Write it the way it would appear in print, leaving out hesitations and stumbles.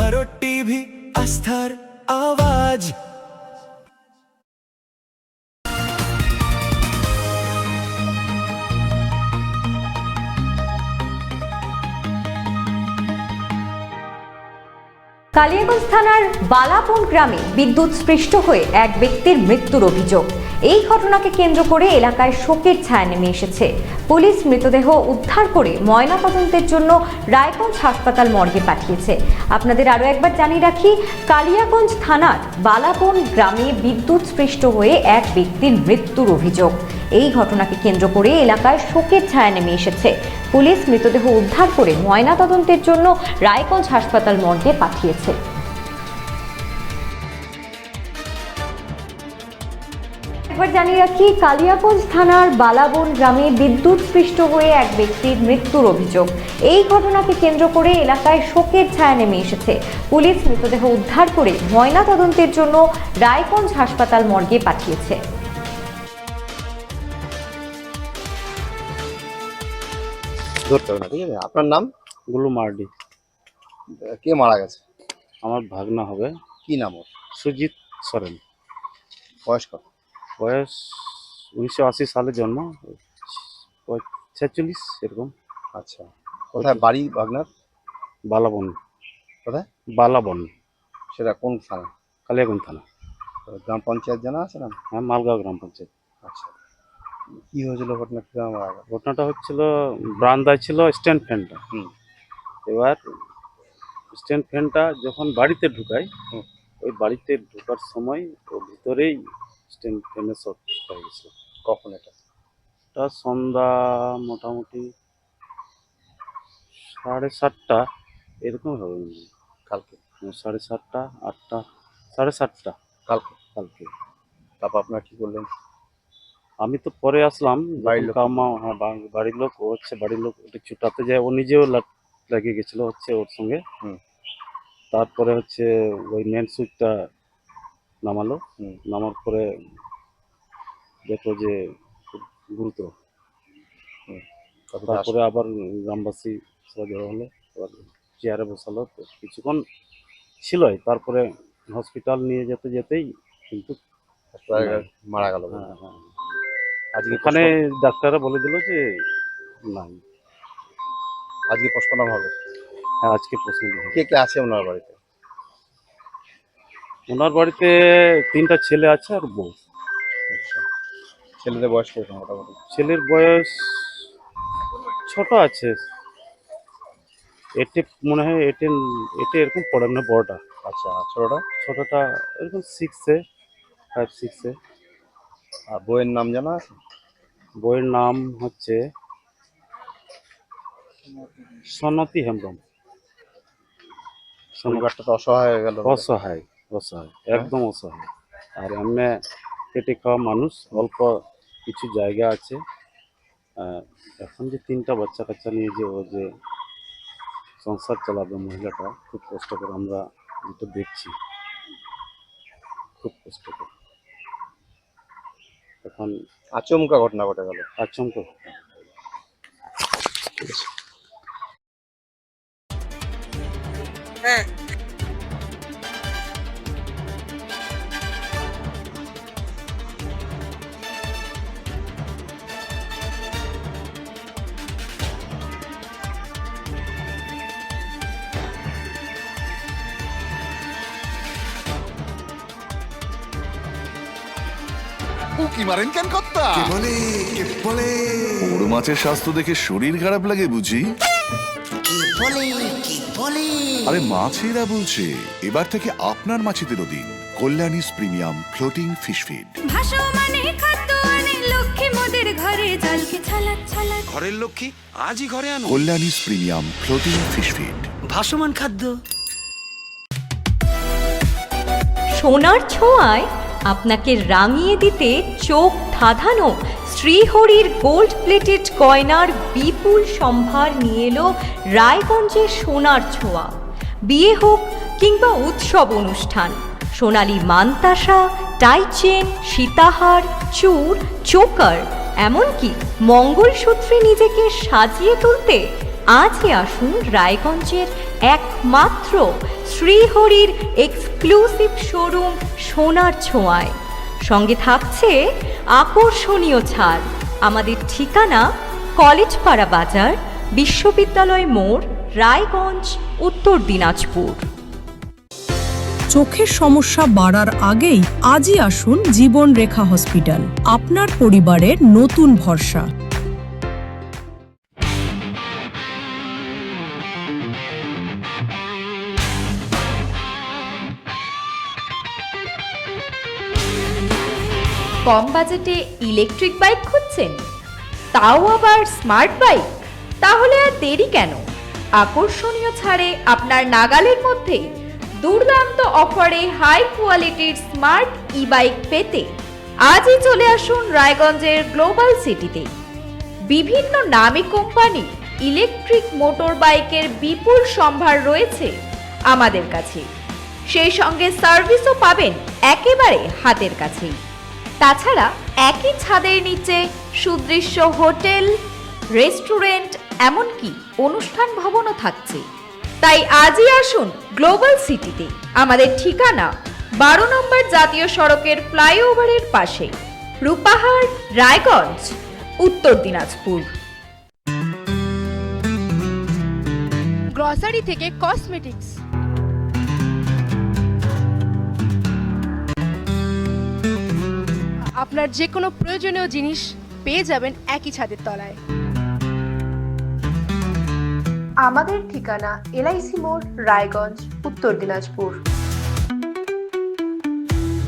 Bharat TV, আস্থার আওয়াজ। কালিয়াগঞ্জ থানার বালাপন গ্রামে বিদ্যুৎ স্পৃষ্ট হয়ে এক ব্যক্তির মৃত্যুর অভিযোগ। এই ঘটনাকে কেন্দ্র করে এলাকায় শোকের ছায়া নেমে এসেছে। পুলিশ মৃতদেহ উদ্ধার করে ময়নাতদন্তের জন্য রায়গঞ্জ হাসপাতাল মর্গে পাঠিয়েছে। আপনাদের আরও একবার জানিয়ে রাখি, কালিয়াগঞ্জ থানার বালাপন গ্রামে বিদ্যুৎ স্পৃষ্ট হয়ে এক ব্যক্তির মৃত্যুর অভিযোগ। এই ঘটনাকে কেন্দ্র করে এলাকায় শোকের ছায়া নেমে এসেছে। পুলিশ মৃতদেহ উদ্ধার করে ময়নাতদন্তের জন্য রায়গঞ্জ হাসপাতাল মর্গে পাঠিয়েছে। একবার জানিয়ে রাখি, কালিয়াগঞ্জ থানার বালাবন গ্রামে বিদ্যুৎ স্পৃষ্ট হয়ে এক ব্যক্তির মৃত্যুর অভিযোগ। এই ঘটনাকে কেন্দ্র করে এলাকায় শোকের ছায়া নেমে এসেছে। পুলিশ মৃতদেহ উদ্ধার করে ময়নাতদন্তের জন্য রায়গঞ্জ হাসপাতাল মর্গে পাঠিয়েছে। ধরতে হবে না, ঠিক আছে? আপনার নাম? গুলু মার্ডি। কে মারা গেছে? আমার ভাগনা হবে। কি নাম ওর? সুজিত সরেন। বয়স কত? বয়স 1980 সালে জন্ম, 46 এরকম। আচ্ছা, কোথায় বাড়ি ভাগনার? বালাবন। কোথায়? বালাবন। সেটা কোন থানা? কালিয়াগঞ্জ থানা। গ্রাম পঞ্চায়েত জানা আছে না? হ্যাঁ, মালগাঁও গ্রাম পঞ্চায়েত। আচ্ছা, কি হয়েছিল ঘটনা? কি মারা গেল? ঘটনাটা হচ্ছিল, বারান্দায় ছিল স্ট্যান্ড ফ্যানটা। এবার স্ট্যান্ড ফ্যানটা যখন বাড়িতে ঢুকায়, ওই বাড়িতে ঢোকার সময় ওর ভিতরেই স্ট্যান্ড ফ্যানে শর্ট হয়ে গেছিল। কখন এটা? এটা সন্ধ্যা মোটামুটি 7:30 এরকম হবে। কালকে 7:30, 8টা, 7:30 কালকে কালকে। তারপর আপনারা কি করলেন? আমি তো পরে আসলাম। বাড়ির লোক? হ্যাঁ, বাড়ির লোক বাড়ির লোক ওটা ছুটাতে যায়, ও নিজেও লাগিয়ে গেছিল ওর সঙ্গে। তারপরে ওই মেন সুইচটা নামালো। নামার পরে দেখলো যে খুব গুরুতর। তারপরে আবার গ্রামবাসী সবাই জড়ো হলো, এবার চেয়ারে বসালো, তো কিছুক্ষণ ছিলই। তারপরে হসপিটাল নিয়ে যেতেই কিন্তু মারা গেল। হ্যাঁ, আজকে ওখানে ডাক্তাররা বলে দিল যে নাই। আজকে পোস্টমর্টম হবে? হ্যাঁ, আজকে পোস্টমর্টম হবে। কে কে আছে ওনার বাড়িতে? ওনার বাড়িতে 3টা ছেলে আছে আর বউ। আচ্ছা, ছেলেদের বয়স কিরকম মোটামুটি? ছেলের বয়স ছোট আছে, এটে মনে হয়, এটে এরকম পড়ে না বড়টা। আচ্ছা, ছোটটা এরকম 6-এ, 5-6-এ। আর বইয়ের নাম জানা আছে? বইয়ের নাম হচ্ছে সনতি হেমব্রম। পরিবারটা তো অসহায় হয়ে গেল। অসহায়, একদম অসহায়। আর এমনি খেটে খাওয়া মানুষ, অল্প কিছু জায়গা আছে। এখন যে 3টা বাচ্চা কাচ্চা নিয়ে যে সংসার চালাবে মহিলাটা, খুব কষ্ট করে। আমরা যেটা দেখছি, খুব কষ্ট করে। এখন আচমকা ঘটনা ঘটে গেল। আচমকা। হ্যাঁ, উকি মারেন কেন কর্তা? কে বলে বড় মাছের স্বাস্থ্য দেখে শরীর খারাপ লাগে বুঝি? কে বলে আরে মাছেরা বলছে, এবার থেকে আপনার মাছেদেরও দিন কল্যাণীস প্রিমিয়াম ফ্লোটিং ফিশ ফিড। ভাসমানে খাদ্য আনে লক্ষ্মী মোদের ঘরে, জলকে ছলাৎ ছলাৎ। ঘরের লক্ষ্মী আজই ঘরে আনো। কল্যাণীস প্রিমিয়াম ফ্লোটিং ফিশ ফিড। ভাসমান খাদ্য। সোনার ছোঁয়ায় আপনাকে রাঙিয়ে দিতে চোখ ধাঁধানো শ্রীহরির গোল্ড প্লেটেড গয়নার বিপুল সম্ভার নিয়ে এলো রায়গঞ্জের সোনার ছোঁয়া। বিয়ে হোক কিংবা উৎসব অনুষ্ঠান, সোনালী মানতাসা, টাইচেন, সীতাহার, চূড়, চোকার, এমনকি মঙ্গলসূত্রে নিজেকে সাজিয়ে তুলতে আজই আসুন রায়গঞ্জের একমাত্র শ্রীহরির এক্সক্লুসিভ শোরুম সোনার ছোঁয়ায়। সঙ্গে থাকছে আকর্ষণীয় ছাড়। আমাদের ঠিকানা কলেজপাড়া বাজার, বিশ্ববিদ্যালয় মোড়, রায়গঞ্জ, উত্তর দিনাজপুর। চোখের সমস্যা বাড়ার আগেই আজই আসুন জীবন রেখা হসপিটাল, আপনার পরিবারের নতুন ভরসা। কম বাজেটে ইলেকট্রিক বাইক খুঁজছেন, তাও আবার স্মার্ট বাইক? তাহলে আর দেরি কেন? আকর্ষণীয় ছাড়ে আপনার নাগালের মধ্যেই দুর্দান্ত অফারে হাই কোয়ালিটির স্মার্ট ই বাইক পেতে আজই চলে আসুন রায়গঞ্জের গ্লোবাল সিটিতে। বিভিন্ন নামী কোম্পানি ইলেকট্রিক মোটর বাইকের বিপুল সম্ভার রয়েছে আমাদের কাছে। সেই সঙ্গে সার্ভিসও পাবেন একেবারে হাতের কাছেই। তাছাড়া একই ছাদের নিচে সুদৃশ্য হোটেল, রেস্টুরেন্ট, এমনকি অনুষ্ঠান ভবনও থাকছে। তাই আজই আসুন গ্লোবাল সিটিতে। আমাদের ঠিকানা 12 নম্বর জাতীয় সড়কের ফ্লাইওভারের পাশে, রূপাহার, রায়গঞ্জ, উত্তর দিনাজপুর। গ্রসারি থেকে কসমেটিক্স, আপনার যে কোনো প্রয়োজনীয় জিনিস পেয়ে যাবেন একই ছাদের তলায়। আমাদের ঠিকানা LIC মোড়, রায়গঞ্জ, উত্তর দিনাজপুর।